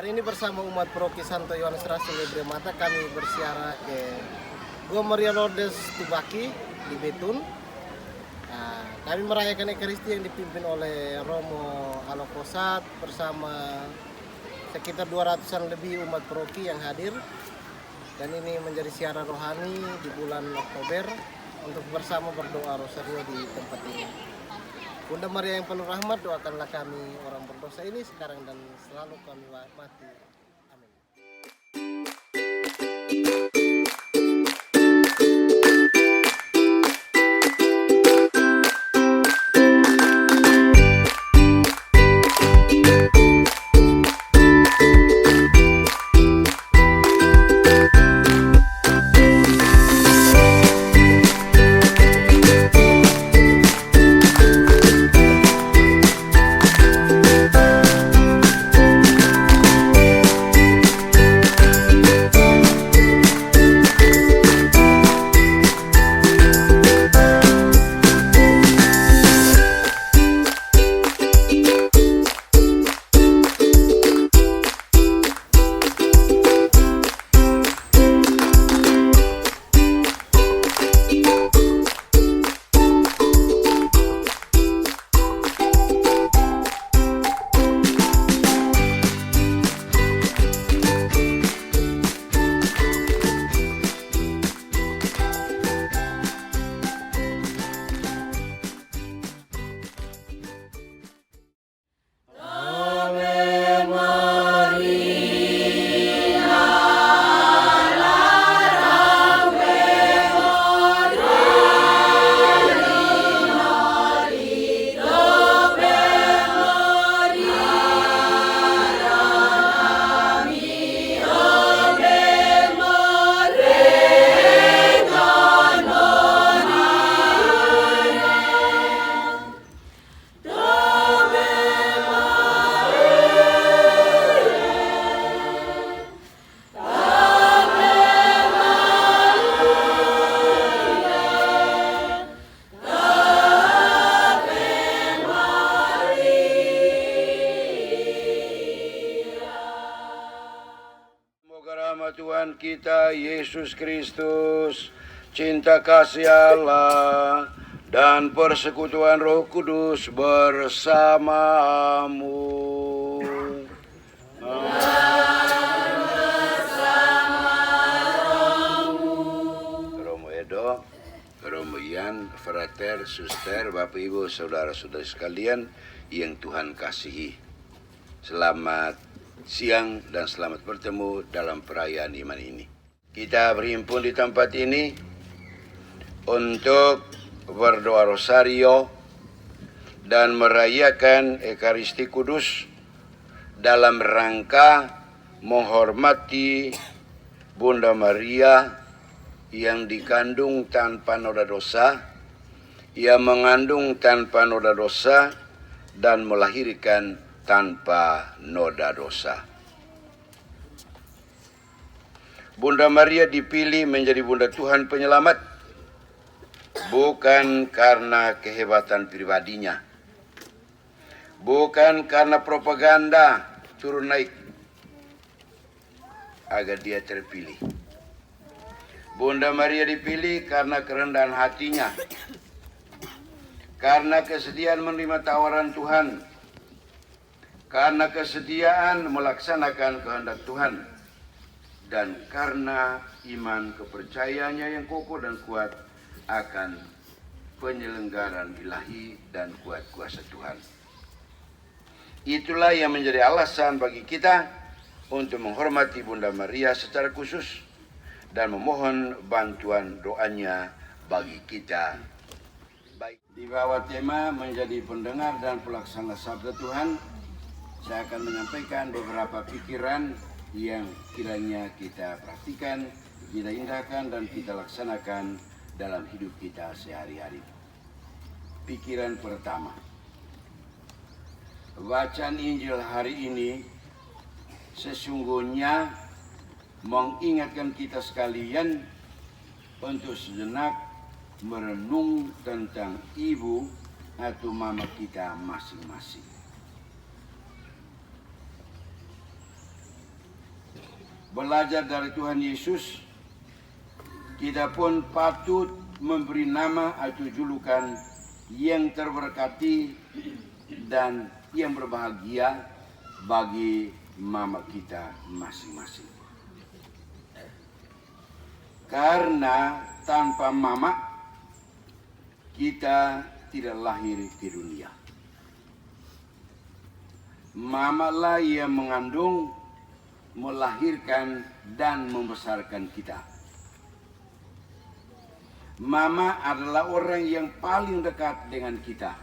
Hari ini bersama umat Paroki Santo Yohanes Rasul Lebre Mata kami bersiara ke Gua Maria Lourdes Tubaki di Betun. Kami merayakan Ekaristi yang dipimpin oleh Romo Alokosat bersama sekitar 200-an lebih umat paroki yang hadir. Dan ini menjadi siara rohani di bulan Oktober untuk bersama berdoa rosario di tempat ini. Bunda Maria yang penuh rahmat, doakanlah kami orang berdosa ini sekarang dan selalu kami mati. Amin. Tuhan kita Yesus Kristus, cinta kasih Allah, dan persekutuan Roh Kudus bersamamu. Romo Edo, Romo Ian, Frater, Suster, Bapak Ibu, Saudara-saudari sekalian yang Tuhan kasihi. Selamat siang dan selamat bertemu dalam perayaan iman ini. Kita berhimpun di tempat ini untuk berdoa rosario dan merayakan Ekaristi Kudus dalam rangka menghormati Bunda Maria yang dikandung tanpa noda dosa, yang mengandung tanpa noda dosa dan melahirkan tanpa noda dosa. Bunda Maria dipilih menjadi Bunda Tuhan Penyelamat bukan karena kehebatan pribadinya, bukan karena propaganda turun naik agar dia terpilih. Bunda Maria dipilih karena kerendahan hatinya, karena kesediaan menerima tawaran Tuhan, karena kesediaan melaksanakan kehendak Tuhan, dan karena iman kepercayaannya yang kokoh dan kuat akan penyelenggaraan ilahi dan kuat kuasa Tuhan. Itulah yang menjadi alasan bagi kita untuk menghormati Bunda Maria secara khusus dan memohon bantuan doanya bagi kita. Baik, di bawah tema menjadi pendengar dan pelaksana sabda Tuhan, saya akan menyampaikan beberapa pikiran yang kiranya kita perhatikan, kita indahkan, dan kita laksanakan dalam hidup kita sehari-hari. Pikiran pertama, bacaan Injil hari ini sesungguhnya mengingatkan kita sekalian untuk sejenak merenung tentang ibu atau mama kita masing-masing. belajar dari Tuhan Yesus, kita pun patut memberi nama atau julukan yang terberkati dan yang berbahagia bagi mama kita masing-masing. Karena tanpa mama kita tidak lahir ke dunia. Mama lah yang mengandung, melahirkan dan membesarkan kita. Mama adalah orang yang paling dekat dengan kita.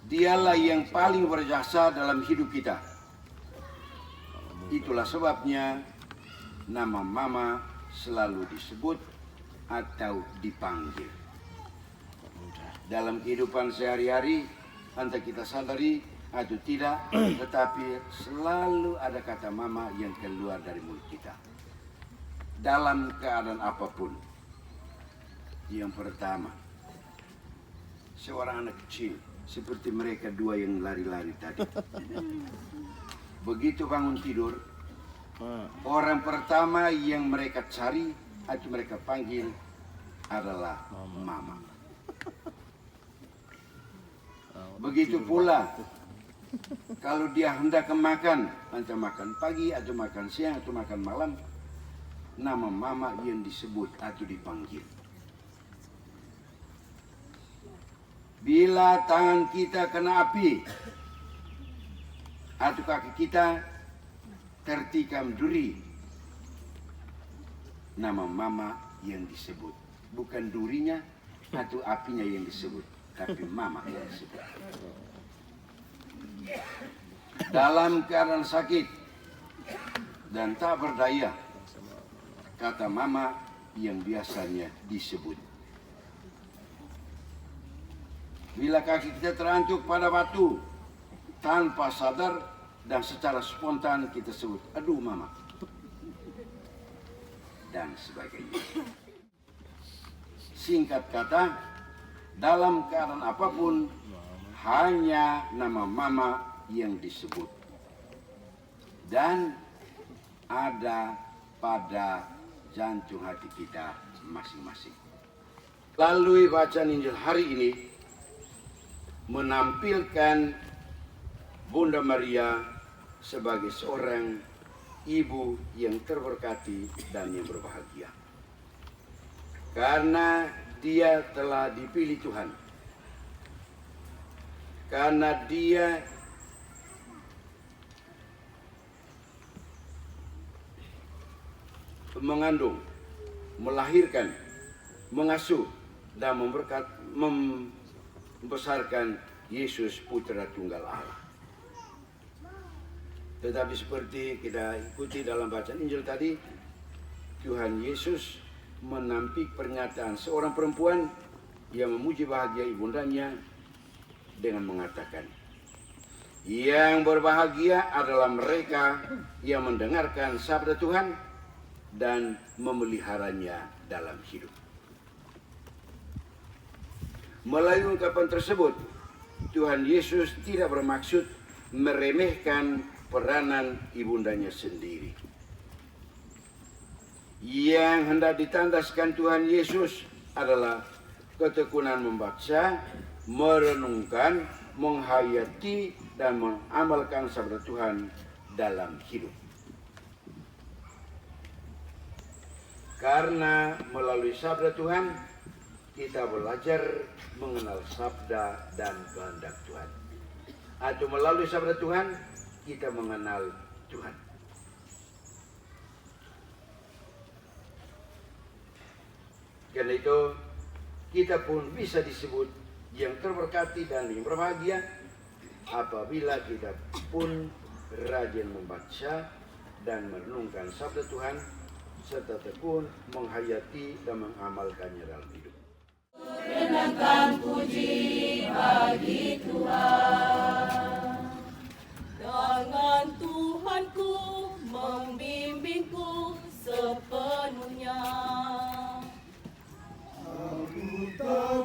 Dialah yang paling berjasa dalam hidup kita. Itulah sebabnya nama mama selalu disebut atau dipanggil. Dalam kehidupan sehari-hari, entah kita sadari atau tidak, tetapi selalu ada kata mama yang keluar dari mulut kita. Dalam keadaan apapun. Yang pertama, seorang anak kecil, seperti mereka dua yang lari-lari tadi. Begitu bangun tidur, orang pertama yang mereka cari atau mereka panggil adalah mama. Begitu pula kalau dia hendak makan, entah makan pagi atau makan siang atau makan malam, nama mama yang disebut atau dipanggil. Bila tangan kita kena api atau kaki kita tertikam duri, nama mama yang disebut. Bukan durinya atau apinya yang disebut, tapi mama yang disebut. Dalam keadaan sakit dan tak berdaya, kata mama yang biasanya disebut. Bila kaki kita terantuk pada batu, tanpa sadar dan secara spontan kita sebut, aduh mama. Dan sebagainya. Singkat kata, dalam keadaan apapun, hanya nama mama yang disebut. Dan ada pada jantung hati kita masing-masing. Lalui bacaan Injil hari ini, menampilkan Bunda Maria sebagai seorang ibu yang terberkati dan yang berbahagia. Karena dia telah dipilih Tuhan. Karena dia mengandung, melahirkan, mengasuh, dan membesarkan Yesus Putra Tunggal Allah. Tetapi seperti kita ikuti dalam bacaan Injil tadi, Tuhan Yesus menampik pernyataan seorang perempuan yang memuji bahagia ibundanya dengan mengatakan, yang berbahagia adalah mereka yang mendengarkan sabda Tuhan dan memeliharanya dalam hidup. Melalui ungkapan tersebut, Tuhan Yesus tidak bermaksud meremehkan peranan ibundanya sendiri. Yang hendak ditandaskan Tuhan Yesus adalah ketekunan membaca, merenungkan, menghayati, dan mengamalkan sabda Tuhan dalam hidup. Karena melalui sabda Tuhan, kita belajar mengenal sabda dan kehendak Tuhan. Atau melalui sabda Tuhan, kita mengenal Tuhan. Karena itu, kita pun bisa disebut yang terberkati dan yang berbahagia apabila kita pun rajin membaca dan merenungkan sabda Tuhan serta tekun menghayati dan mengamalkannya dalam hidup. Renangkan puji bagi Tuhan. Dengan Tuhanku membimbingku sepenuhnya. Aku tahu